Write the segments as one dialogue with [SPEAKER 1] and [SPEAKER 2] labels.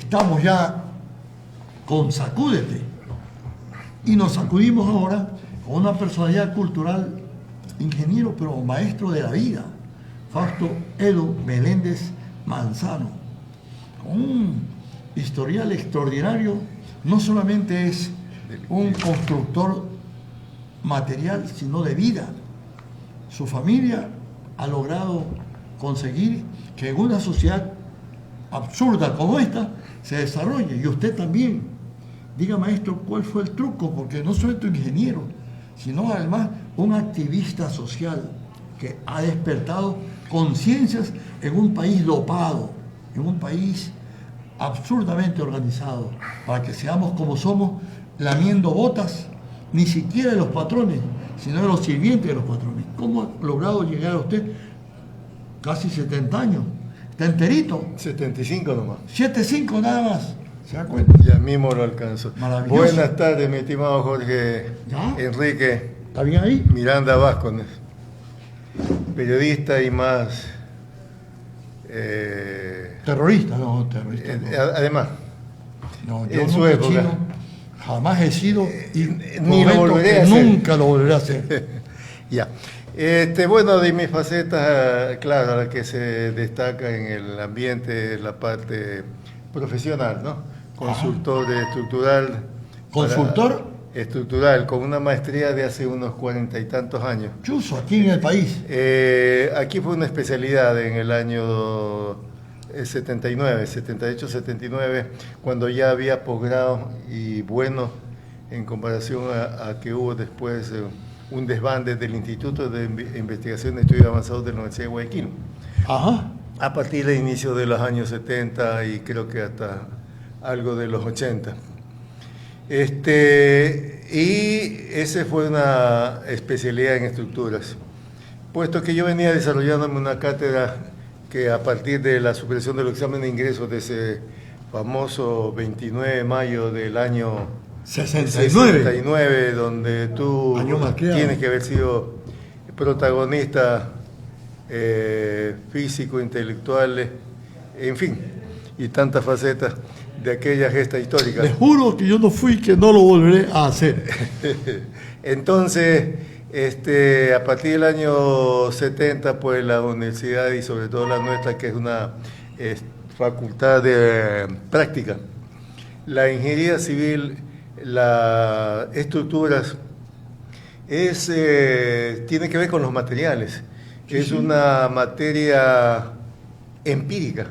[SPEAKER 1] estamos ya con Sacúdete y nos sacudimos ahora con una personalidad cultural, ingeniero pero maestro de la vida, Fausto Edo Meléndez Manzano, con un historial extraordinario. No solamente es un constructor material, sino de vida. Su familia ha logrado conseguir que en una sociedad absurda como esta se desarrolle, y usted también. Diga, maestro, ¿cuál fue el truco? Porque no soy tu ingeniero, sino además un activista social que ha despertado conciencias en un país dopado, en un país absurdamente organizado, para que seamos como somos, lamiendo botas, ni siquiera de los patrones, sino de los sirvientes de los patrones. ¿Cómo ha logrado llegar a usted? Casi 70 años. ¿Está enterito?
[SPEAKER 2] 75 nomás.
[SPEAKER 1] 75 nada más. ¿Se da cuenta?
[SPEAKER 2] Ya mismo lo alcanzo.
[SPEAKER 1] Maravilloso.
[SPEAKER 2] Buenas tardes, mi estimado Jorge
[SPEAKER 1] ¿Ya?
[SPEAKER 2] Enrique
[SPEAKER 1] ¿Está bien ahí?
[SPEAKER 2] Miranda Vázquez, periodista y más...
[SPEAKER 1] Terrorista, no, terrorista. No.
[SPEAKER 2] Además,
[SPEAKER 1] No, yo
[SPEAKER 2] en su
[SPEAKER 1] nunca he
[SPEAKER 2] época.
[SPEAKER 1] sido, jamás he sido y
[SPEAKER 2] ni lo
[SPEAKER 1] prometo
[SPEAKER 2] volveré
[SPEAKER 1] que
[SPEAKER 2] a hacer.
[SPEAKER 1] nunca lo volveré a hacer.
[SPEAKER 2] Ya. Bueno, de mis facetas, claro, la que se destaca en el ambiente, la parte profesional, ¿no? Consultor estructural.
[SPEAKER 1] ¿Consultor?
[SPEAKER 2] Estructural, con una maestría de hace unos 40 y tantos años.
[SPEAKER 1] Chuzo, aquí en el país.
[SPEAKER 2] Aquí fue una especialidad en el año 79, 78, 79, cuando ya había posgrado y bueno, en comparación a que hubo después un desbande del Instituto de Investigación de Estudios Avanzados de la Universidad de Guayaquil.
[SPEAKER 1] Ajá.
[SPEAKER 2] A partir del inicio de los años 70 y creo que hasta algo de los 80. Y esa fue una especialidad en estructuras. Puesto que yo venía desarrollándome una cátedra que a partir de la superación del examen de ingreso de ese famoso 29 de mayo del año 69, donde tú tienes que haber sido protagonista físico, intelectual, en fin, y tantas facetas de aquella gesta histórica.
[SPEAKER 1] Les juro que yo no fui, que no lo volveré a hacer.
[SPEAKER 2] Entonces, a partir del año 70, pues la universidad y sobre todo la nuestra, que es una facultad de práctica, la ingeniería civil, las estructuras, tiene que ver con los materiales.
[SPEAKER 1] Sí,
[SPEAKER 2] es
[SPEAKER 1] sí.
[SPEAKER 2] una materia empírica.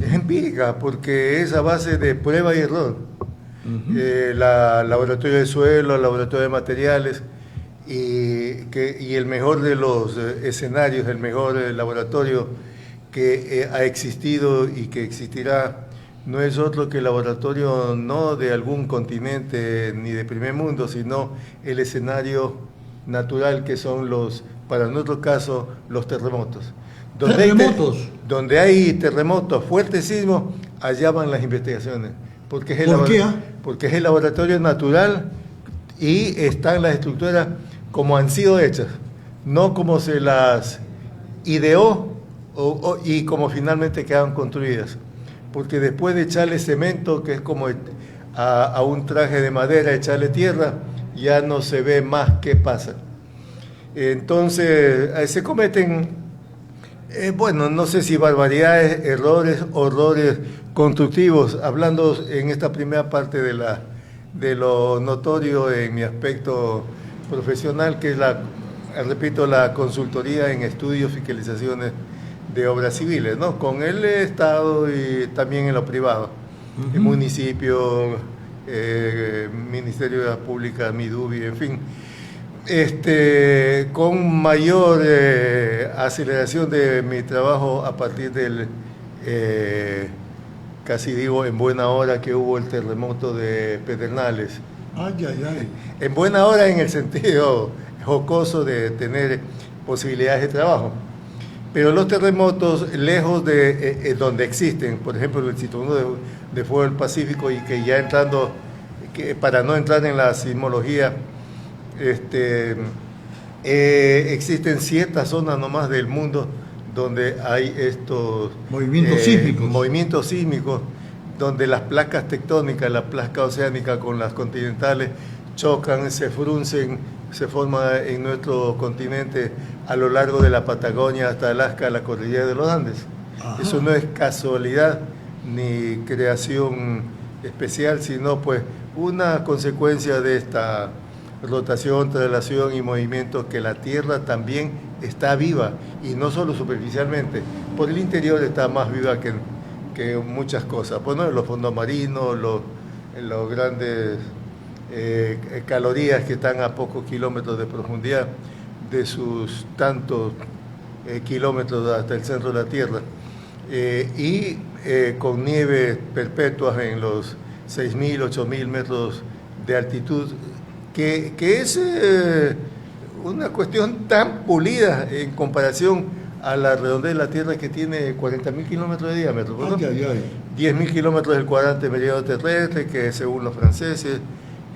[SPEAKER 2] Es empírica porque es a base de prueba y error. Laboratorio de suelo, laboratorio de materiales, y el mejor de los escenarios, el mejor laboratorio que ha existido y que existirá, no es otro que el laboratorio no de algún continente ni de primer mundo, sino el escenario natural que son para nuestro caso, los terremotos.
[SPEAKER 1] ¿Terremotos?
[SPEAKER 2] Donde hay terremotos, fuertes sismos, allá van las investigaciones. Porque es porque es el laboratorio natural y están las estructuras como han sido hechas, no como se las ideó y como finalmente quedan construidas. Porque después de echarle cemento, que es como a un traje de madera, echarle tierra, ya no se ve más qué pasa. Entonces, se cometen, no sé si barbaridades, errores, horrores constructivos, hablando en esta primera parte de lo notorio en mi aspecto profesional, que es repito, la consultoría en estudios y fiscalizaciones de obras civiles, ¿no? Con el Estado y también en lo privado, el municipio, Ministerio de la Pública, Midubi, en fin. Con mayor aceleración de mi trabajo a partir del, casi digo, en buena hora que hubo el terremoto de Pedernales.
[SPEAKER 1] Ay, ay, ay.
[SPEAKER 2] En buena hora en el sentido jocoso de tener posibilidades de trabajo. Pero los terremotos, lejos de donde existen, por ejemplo, el ciclón de fuego del Pacífico, y que ya entrando, para no entrar en la sismología, existen ciertas zonas nomás del mundo donde hay estos
[SPEAKER 1] movimientos sísmicos
[SPEAKER 2] donde las placas tectónicas, la placa oceánica con las continentales chocan, se fruncen, se forma en nuestro continente a lo largo de la Patagonia hasta Alaska, la cordillera de los Andes. Ajá. Eso no es casualidad ni creación especial, sino pues una consecuencia de esta rotación, traslación y movimiento, que la Tierra también está viva, y no solo superficialmente, por el interior está más viva que muchas cosas. Bueno, los fondos marinos, los grandes calorías que están a pocos kilómetros de profundidad de sus tantos kilómetros hasta el centro de la Tierra, y con nieves perpetuas en los 6.000, 8.000 metros de altitud, que es una cuestión tan pulida en comparación a la redondez de la Tierra, que tiene 40.000 kilómetros de diámetro, ¿no? 10.000 kilómetros del cuadrante meridiano terrestre, que según los franceses,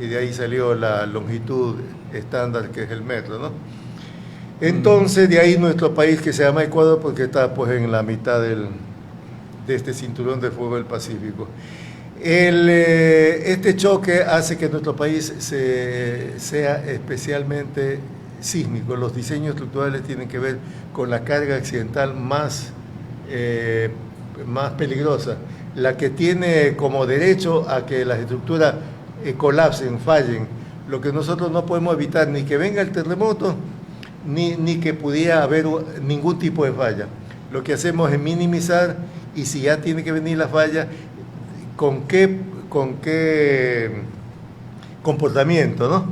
[SPEAKER 2] y de ahí salió la longitud estándar, que es el metro, ¿no? Entonces, de ahí nuestro país, que se llama Ecuador, porque está pues en la mitad de este cinturón de fuego del Pacífico. Este choque hace que nuestro país sea especialmente sísmico. Los diseños estructurales tienen que ver con la carga accidental más peligrosa, la que tiene como derecho a que las estructuras colapsen, fallen. Lo que nosotros no podemos evitar, ni que venga el terremoto, ni que pudiera haber ningún tipo de falla. Lo que hacemos es minimizar, y si ya tiene que venir la falla, con qué comportamiento, ¿no?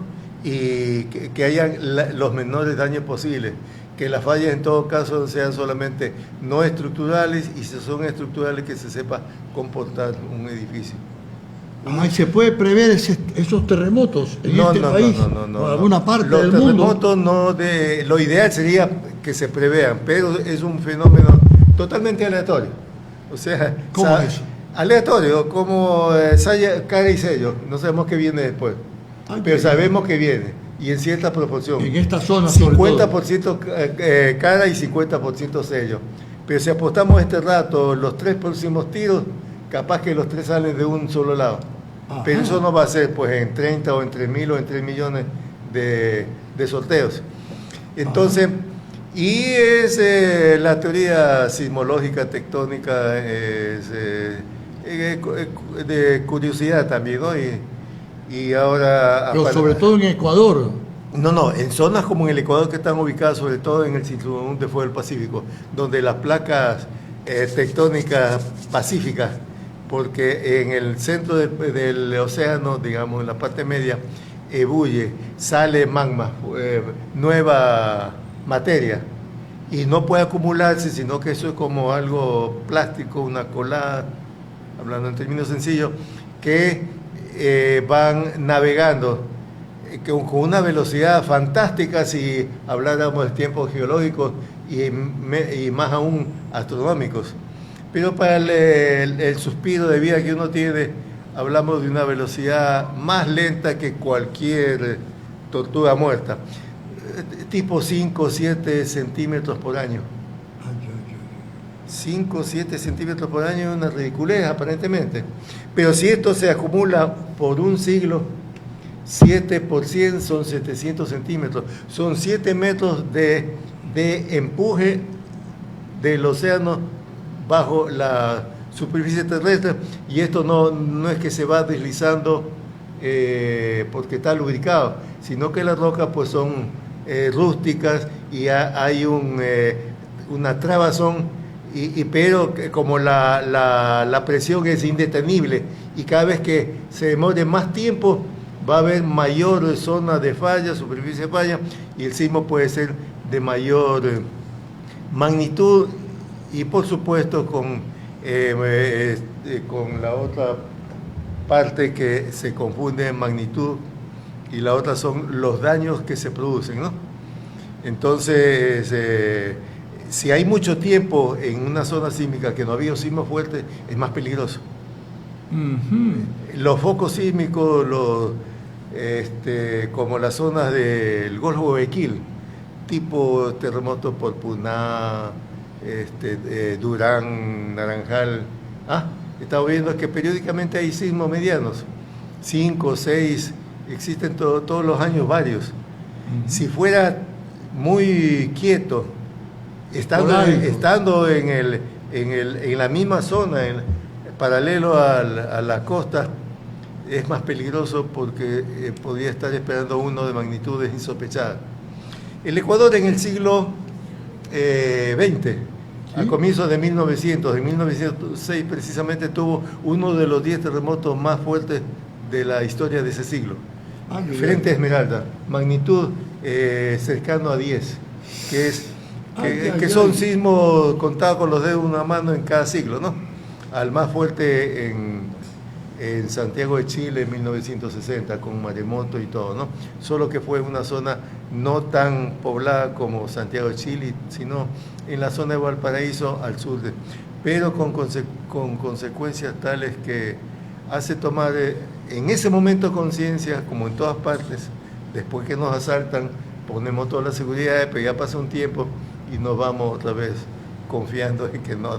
[SPEAKER 2] Y que hayan los menores daños posibles, que las fallas en todo caso sean solamente no estructurales, y si son estructurales, que se sepa comportar un edificio.
[SPEAKER 1] ¿Y se puede prever esos terremotos en este país o en alguna parte del mundo?
[SPEAKER 2] Los terremotos no, lo ideal sería que se prevean, pero es un fenómeno totalmente aleatorio. O sea,
[SPEAKER 1] ¿cómo es eso?
[SPEAKER 2] Aleatorio, como cara y sello, no sabemos qué viene después, pero sabemos que viene, y en cierta proporción.
[SPEAKER 1] En esta zona
[SPEAKER 2] 50% cara y 50% sello. Pero si apostamos este rato los 3 próximos tiros, capaz que los 3 salen de un solo lado. Ajá. Pero eso no va a ser pues en 30 o en 3.000 o en 3 millones de sorteos. Entonces, ajá. Y es la teoría sismológica tectónica, es de curiosidad también, ¿no? Y ahora...
[SPEAKER 1] Pero sobre todo en Ecuador.
[SPEAKER 2] No, en zonas como en el Ecuador, que están ubicadas sobre todo en el cinturón de fuego del Pacífico, donde las placas tectónicas pacíficas, porque en el centro del océano, digamos, en la parte media, ebulle, sale magma, nueva materia, y no puede acumularse, sino que eso es como algo plástico, una colada, hablando en términos sencillos, que van navegando con una velocidad fantástica, si habláramos de tiempos geológicos y más aún astronómicos. Pero para el suspiro de vida que uno tiene, hablamos de una velocidad más lenta que cualquier tortuga muerta, tipo 5 o 7 centímetros por año. 5 o 7 centímetros por año es una ridiculez, aparentemente. Pero si esto se acumula por un siglo, 7 por 100 son 700 centímetros. Son 7 metros de empuje del océano bajo la superficie terrestre, y esto no es que se va deslizando porque está lubricado, sino que las rocas pues son rústicas, y hay una trabazón, pero como la presión es indetenible, y cada vez que se demore más tiempo va a haber mayor zona de falla, superficie de falla, y el sismo puede ser de mayor magnitud, y por supuesto con la otra parte que se confunde en magnitud, y la otra son los daños que se producen, ¿no? Entonces, si hay mucho tiempo en una zona sísmica que no ha habido sismo fuerte, es más peligroso. Los focos sísmicos, como las zonas del Golfo de Guayaquil, tipo terremotos por Puná, Durán, Naranjal, estamos viendo que periódicamente hay sismos medianos, 5, 6, existen todos los años varios. Si fuera muy quieto, estando en la misma zona, paralelo a la costa, es más peligroso porque podría estar esperando uno de magnitudes insospechadas. El Ecuador en el siglo XX, a comienzos de 1900, en 1906 precisamente tuvo uno de los 10 terremotos más fuertes de la historia de ese siglo. Frente a Esmeralda, magnitud cercano a 10, que son sismos contados con los dedos de una mano en cada siglo, ¿no? Al más fuerte en Santiago de Chile en 1960, con maremoto y todo, ¿no? Solo que fue una zona no tan poblada como Santiago de Chile, sino en la zona de Valparaíso al sur, pero con consecuencias tales que hace tomar en ese momento conciencia, como en todas partes. Después que nos asaltan, ponemos toda la seguridad, pero ya pasa un tiempo y nos vamos otra vez confiando en que no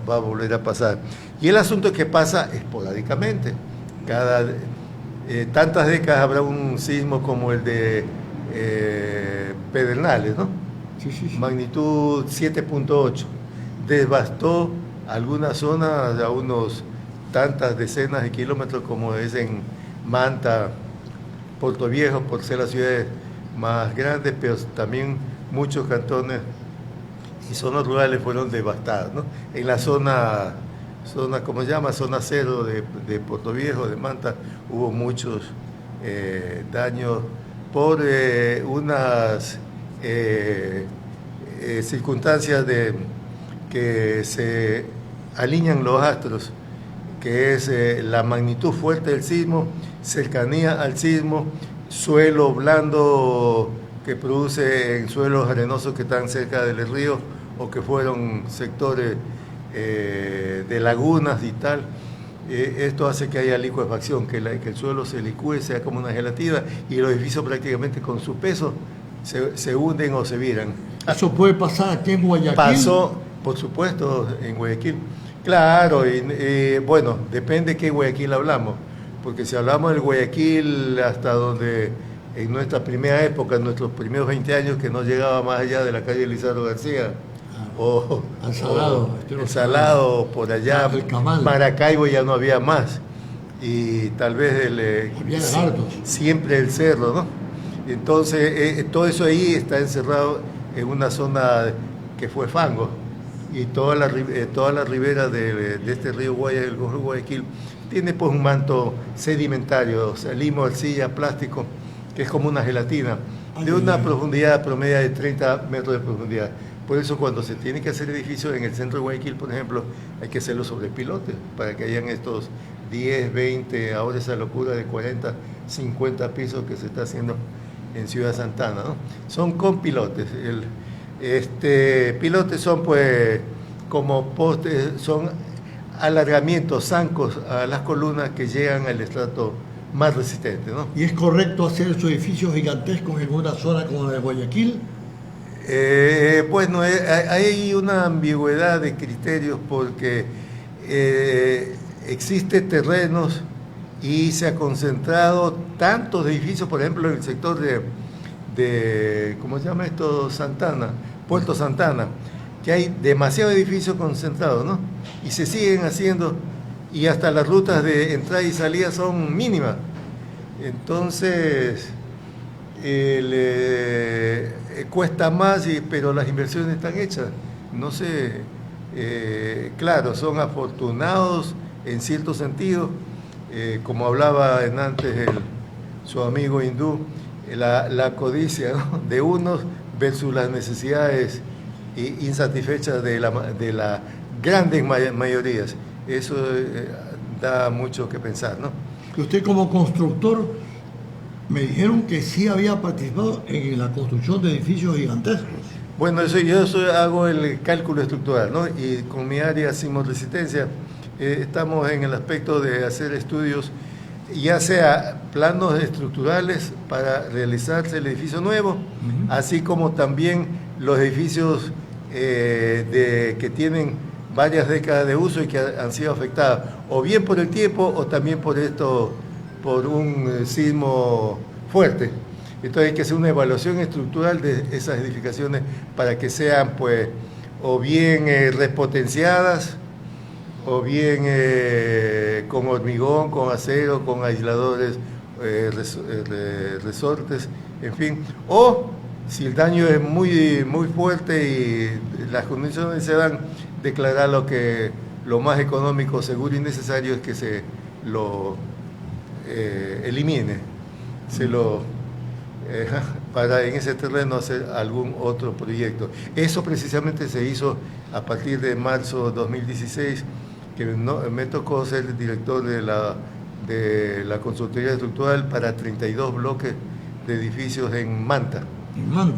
[SPEAKER 2] va a volver a pasar. Y el asunto es que pasa esporádicamente. Cada tantas décadas habrá un sismo como el de Pedernales, ¿no?
[SPEAKER 1] Sí.
[SPEAKER 2] Magnitud 7.8. Devastó algunas zonas a unos tantas decenas de kilómetros como es en Manta, Puerto Viejo, por ser las ciudades más grandes, pero también muchos cantones y zonas rurales fueron devastadas, ¿no? En la zona ¿cómo se llama? Zona cero de Puerto Viejo, de Manta, hubo muchos daños por unas circunstancias que se alinean los astros, que es la magnitud fuerte del sismo, cercanía al sismo, suelo blando que produce en suelos arenosos que están cerca del río o que fueron sectores de lagunas y tal. Esto hace que haya licuefacción, que el suelo se licúe, sea como una gelatina, y los edificios prácticamente con su peso se hunden o se viran.
[SPEAKER 1] ¿Eso puede pasar aquí en Guayaquil?
[SPEAKER 2] Pasó, por supuesto, en Guayaquil. Claro, y bueno, depende de qué Guayaquil hablamos, porque si hablamos del Guayaquil hasta donde en nuestra primera época, en nuestros primeros 20 años, que no llegaba más allá de la calle Lizardo García, o el Salado, por allá, Maracaibo ya no había más, y tal vez siempre el cerro, ¿no? Entonces, todo eso ahí está encerrado en una zona que fue fango, y toda la ribera de este río Guaya, el Guayaquil, tiene pues un manto sedimentario, o sea, limo, arcilla, plástico, que es como una gelatina, de una profundidad promedia de 30 metros de profundidad. Por eso cuando se tiene que hacer edificios en el centro de Guayaquil, por ejemplo, hay que hacerlo sobre pilotes, para que hayan estos 10, 20, ahora esa locura de 40, 50 pisos que se está haciendo en Ciudad Santana, ¿no? Son con pilotes. Pilotes son pues como postes, son alargamientos, zancos a las columnas que llegan al estrato más resistente, ¿no?
[SPEAKER 1] ¿Y es correcto hacer esos edificios gigantescos en una zona como la de Guayaquil?
[SPEAKER 2] Bueno, hay una ambigüedad de criterios porque existen terrenos y se ha concentrado tantos edificios, por ejemplo, en el sector de ¿cómo se llama esto? Santana, Puerto Santana, que hay demasiados edificios concentrados, ¿no? Y se siguen haciendo, y hasta las rutas de entrada y salida son mínimas. Entonces, cuesta más, pero las inversiones están hechas. No sé, claro, son afortunados en cierto sentido, como hablaba antes su amigo hindú, la codicia, ¿no?, de unos versus las necesidades insatisfechas de las grandes mayorías. Eso da mucho que pensar, ¿no?
[SPEAKER 1] Que usted como constructor me dijeron que sí había participado en la construcción de edificios gigantescos.
[SPEAKER 2] Bueno, yo hago el cálculo estructural, ¿no? Y con mi área Sismo Resistencia estamos en el aspecto de hacer estudios, ya sea planos estructurales para realizarse el edificio nuevo, así como también los edificios que tienen varias décadas de uso y que han sido afectadas o bien por el tiempo o también por un sismo fuerte. Entonces hay que hacer una evaluación estructural de esas edificaciones para que sean pues o bien repotenciadas o bien con hormigón, con acero, con aisladores, resortes, en fin, o si el daño es muy, muy fuerte y las condiciones se dan, declarar lo más económico, seguro y necesario es que se lo elimine, para en ese terreno hacer algún otro proyecto. Eso precisamente se hizo a partir de marzo de 2016, que me tocó ser el director de la consultoría estructural para 32 bloques de edificios en Manta.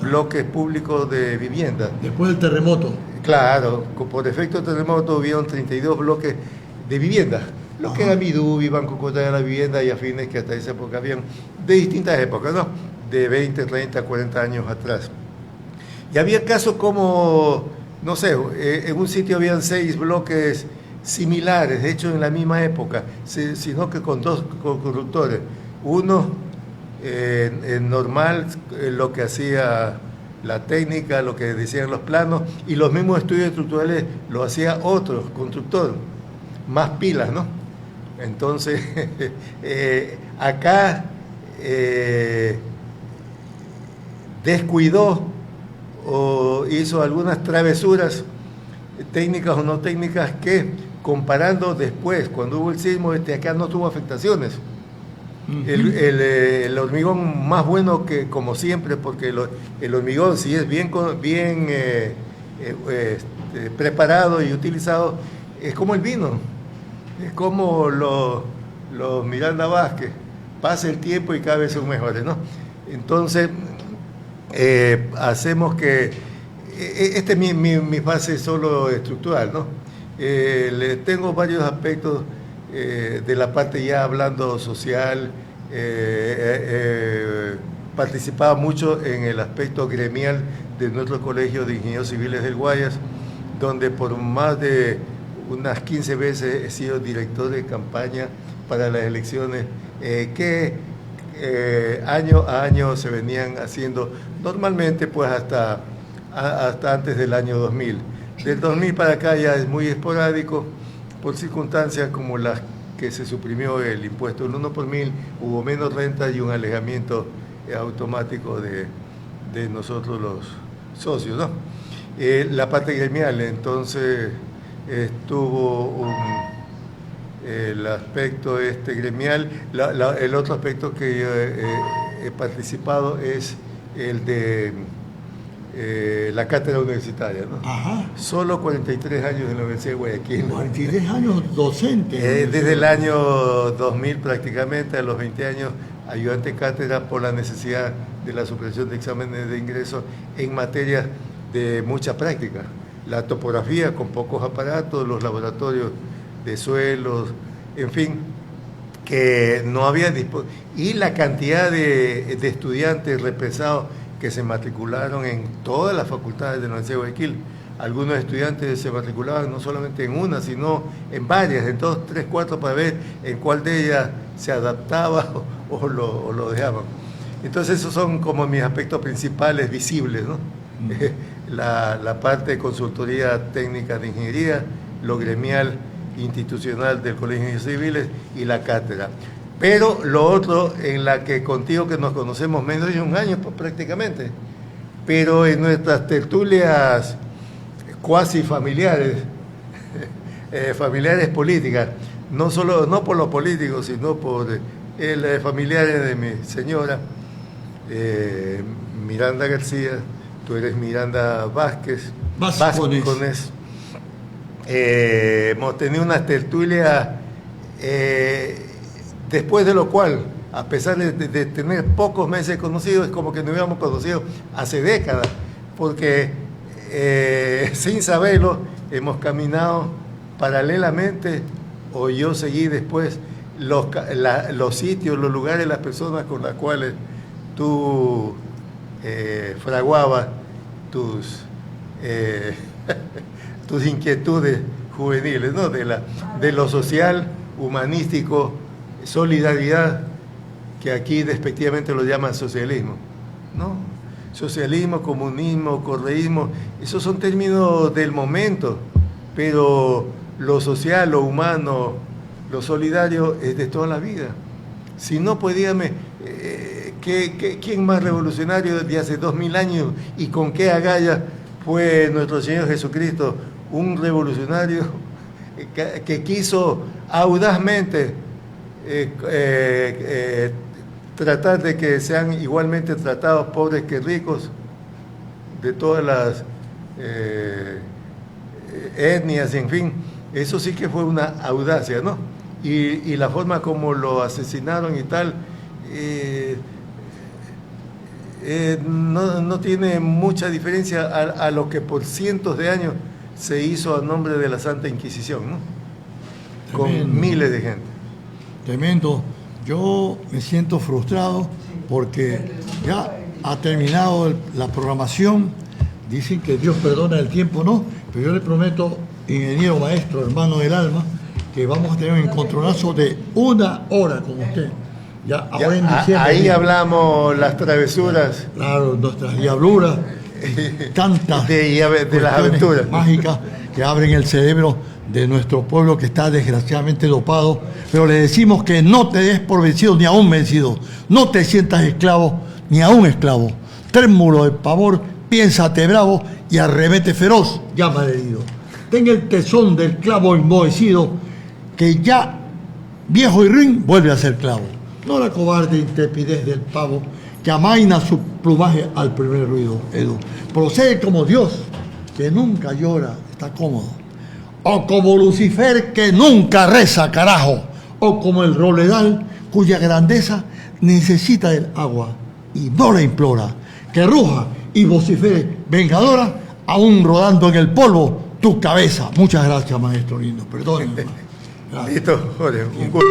[SPEAKER 2] Bloques públicos de vivienda.
[SPEAKER 1] Después del terremoto.
[SPEAKER 2] Claro, por efecto del terremoto hubieron 32 bloques de vivienda. Lo que era Midubi, Banco Costa de la Vivienda y afines que hasta esa época habían, de distintas épocas, ¿no? De 20, 30, 40 años atrás. Y había casos como, no sé, en un sitio habían 6 bloques similares, hechos en la misma época, sino que con 2 conductores. Uno normal, lo que hacía la técnica, lo que decían los planos, y los mismos estudios estructurales lo hacía otro constructor, más pilas, ¿no? Entonces, acá descuidó o hizo algunas travesuras, técnicas o no técnicas, que comparando después, cuando hubo el sismo, acá no tuvo afectaciones. El hormigón más bueno que como siempre, porque el hormigón, si es bien preparado y utilizado, es como el vino, es como los Miranda Vázquez, pasa el tiempo y cada vez son mejores, ¿no? Entonces, hacemos que, esta es mi fase solo estructural, ¿no? Tengo varios aspectos de la parte ya hablando social, participaba mucho en el aspecto gremial de nuestro Colegio de Ingenieros Civiles del Guayas, donde por más de unas 15 veces he sido director de campaña para las elecciones que año a año se venían haciendo, normalmente pues hasta antes del año 2000. Del 2000 para acá ya es muy esporádico, por circunstancias como las que se suprimió el impuesto del 1 por 1000, hubo menos renta y un alejamiento automático de nosotros los socios, ¿no? La parte gremial, entonces, estuvo el aspecto gremial. El otro aspecto que yo he participado es el de la cátedra universitaria, ¿no?
[SPEAKER 1] Ajá.
[SPEAKER 2] Solo 43 años en la Universidad de Guayaquil.
[SPEAKER 1] 43 años docente.
[SPEAKER 2] Desde el año 2000 prácticamente a los 20 años, ayudante de cátedra por la necesidad de la supresión de exámenes de ingreso en materia de mucha práctica. La topografía con pocos aparatos, los laboratorios de suelos, en fin, que no había y la cantidad de estudiantes represados que se matricularon en todas las facultades de la Universidad de Guayaquil. Algunos estudiantes se matriculaban no solamente en una, sino en varias, en 2, 3, 4, para ver en cuál de ellas se adaptaba o lo dejaban. Entonces esos son como mis aspectos principales visibles, ¿no? La parte de consultoría técnica de ingeniería, lo gremial institucional del Colegio de Ingenieros Civiles y la cátedra. Pero lo otro, en la que contigo que nos conocemos menos de un año pues, prácticamente, pero en nuestras tertulias cuasi familiares, familiares políticas, no por los políticos, sino por familiares de mi señora, Miranda García, tú eres Miranda Vázquez, Vázquez. Hemos tenido unas tertulias después de lo cual, a pesar de tener pocos meses conocidos, es como que nos hubiéramos conocido hace décadas, porque sin saberlo hemos caminado paralelamente, o yo seguí después los sitios, los lugares, las personas con las cuales tú fraguabas tus inquietudes juveniles, ¿no? De lo social, humanístico, solidaridad, que aquí despectivamente lo llaman socialismo, ¿no? Socialismo, comunismo, correísmo, esos son términos del momento, pero lo social, lo humano, lo solidario es de toda la vida. Si no, pues dígame, ¿quién más revolucionario de hace 2000 años y con qué agallas fue nuestro Señor Jesucristo? Un revolucionario que quiso audazmente tratar de que sean igualmente tratados pobres que ricos, de todas las etnias, en fin. Eso sí que fue una audacia, ¿no? Y la forma como lo asesinaron y tal, no tiene mucha diferencia a lo que por cientos de años se hizo a nombre de la Santa Inquisición, ¿no?
[SPEAKER 1] Tremendo.
[SPEAKER 2] Con miles de gente.
[SPEAKER 1] Tremendo. Yo me siento frustrado porque ya ha terminado la programación. Dicen que Dios perdona el tiempo, no, pero yo le prometo, ingeniero, maestro, hermano del alma, que vamos a tener un encontronazo de 1 hora con usted. Ya ahora en diciembre.
[SPEAKER 2] Ahí hablamos las travesuras.
[SPEAKER 1] Claro, nuestras diabluras, tantas
[SPEAKER 2] de las aventuras
[SPEAKER 1] mágicas que abren el cerebro de nuestro pueblo que está desgraciadamente dopado, pero le decimos que no te des por vencido ni aún vencido, no te sientas esclavo ni aún esclavo, trémulo de pavor, piénsate bravo y arremete feroz, llama al herido. Ten el tesón del clavo enmohecido, que ya viejo y ruin vuelve a ser clavo. No la cobarde intrepidez del pavo que amaina su plumaje al primer ruido, Edu. Procede como Dios, que nunca llora, está cómodo. O como Lucifer, que nunca reza, carajo. O como el roledal, cuya grandeza necesita del agua y no la implora. Que ruja y vocifere vengadora, aún rodando en el polvo tu cabeza. Muchas gracias, maestro lindo. Perdónenme.
[SPEAKER 2] Listo, Jorge, un gusto.